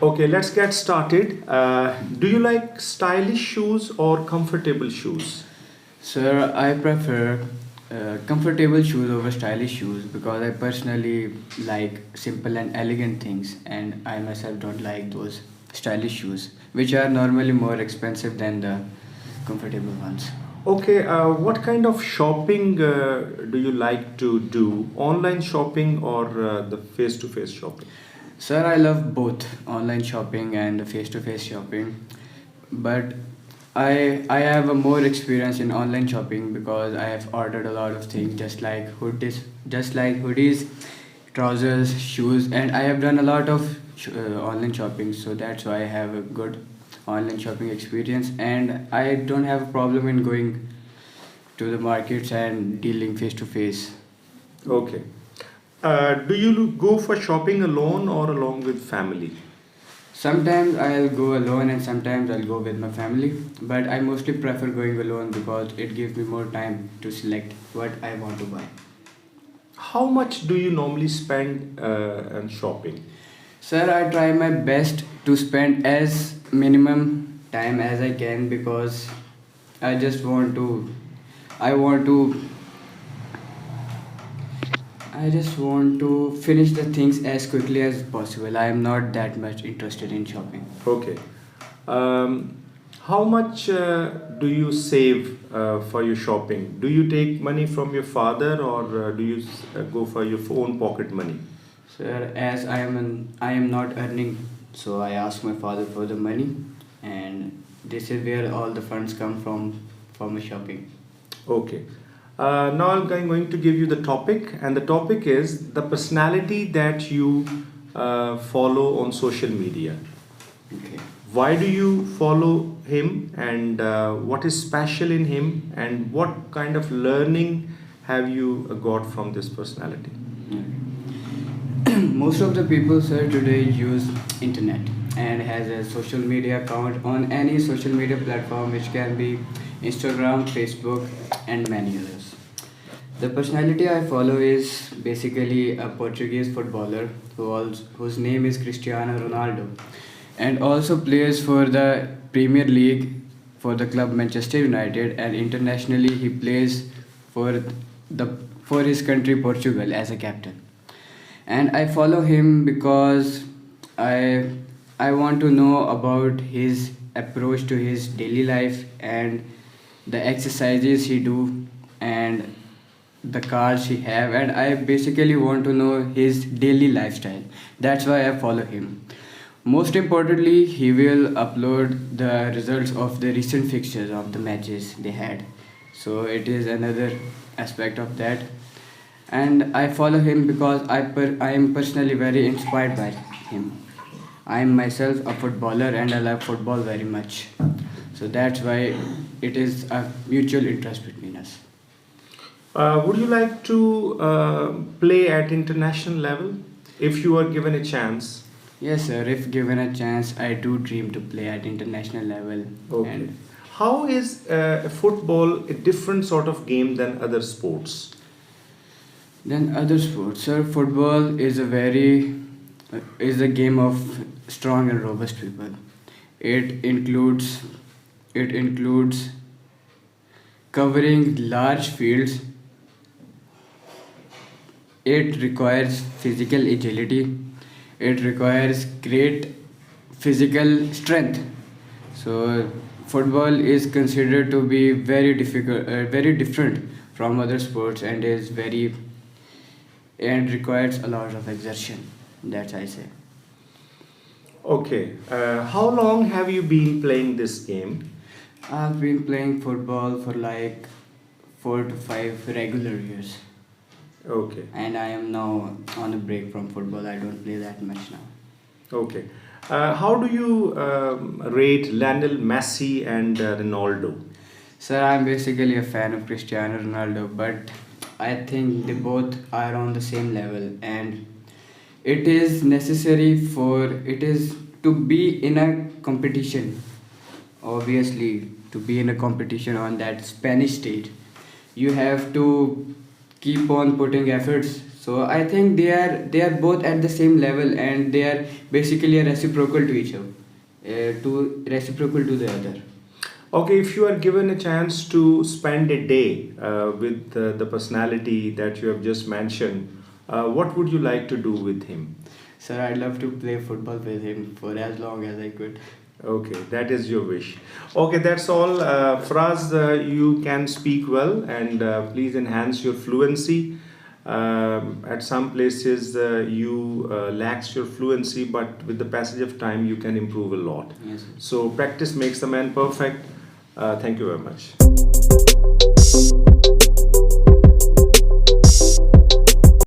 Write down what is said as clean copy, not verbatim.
Okay, let's get started. Do you like stylish shoes or comfortable shoes? Sir, I prefer comfortable shoes over stylish shoes because I personally like simple and elegant things, and I myself don't like those stylish shoes, which are normally more expensive than the comfortable ones. Okay, what kind of shopping do you like to do? Online shopping or the face to face shopping? Sir, I love both online shopping and face to face shopping, but I have a more experience in online shopping because I have ordered a lot of things just like hoodies, trousers, shoes, and I have done a lot of online shopping, so that's why I have a good online shopping experience, and I don't have a problem in going to the markets and dealing face to face. Okay. Do you go for shopping alone or along with family? Sometimes I'll go alone and sometimes I'll go with my family, but I mostly prefer going alone because it gives me more time to select what I want to buy. How much do you normally spend on shopping? Sir, I try my best to spend as minimum time as I can because I just want to I want to I just want to finish the things as quickly as possible. I am not that much interested in shopping. Okay. Um, how much do you save for your shopping? Do you take money from your father or do you go for your own pocket money? Sir, as I am not earning, so I ask my father for the money, and this is where all the funds come from for my shopping. Okay. Now I'm going to give you the topic, and the topic is the personality that you follow on social media. Okay. Why do you follow him, and what is special in him, and what kind of learning have you got from this personality? Most of the people, sir, today use internet and has a social media account on any social media platform, which can be Instagram, Facebook, and many others. The personality I follow is basically a Portuguese footballer whose name is Cristiano Ronaldo, and also plays for the Premier League for the club Manchester United, and internationally he plays for the for his country Portugal as a captain. And I follow him because I I want to know about his approach to his daily life and the exercises he do and the cars he have, and I basically want to know his daily lifestyle. That's why I follow him. Most importantly, he will upload the results of the recent fixtures of the matches they had. So it is another aspect of that, and I follow him because I am personally very inspired by him. I am myself a footballer and I love football very much. So that's why it is a mutual interest between us. Would you like to play at international level if you are given a chance? Yes, sir. If given a chance, I do dream to play at international level. Okay. And How is football a different sort of game than other sports? then other sports, sir. Football is a game of strong and robust people. It includes it includes covering large fields. It requires physical agility. It requires great physical strength. So football is considered to be very difficult, very different from other sports, and requires a lot of exertion. That's I say. Okay. How long have you been playing this game? I've been playing football for like 4 to 5 regular years, Okay. and I am now on a break from football. I don't play that much now. Okay. How do you rate Lionel Messi and Ronaldo? Sir, I'm basically a fan of Cristiano Ronaldo, but I think they both are on the same level, and it is to be in a competition. Obviously, to be in a competition on that Spanish stage, you have to keep on putting efforts So I think they are both at the same level, and they are basically a reciprocal to each other, to reciprocal to the other. Okay, if you are given a chance to spend a day with the personality that you have just mentioned, what would you like to do with him? Sir, I'd love to play football with him for as long as I could. Okay, that is your wish. Okay, that's all. Fraz, you can speak well, and please enhance your fluency. At some places, you lacks your fluency, but with the passage of time, you can improve a lot. Yes, sir. So practice makes the man perfect. Thank you very much.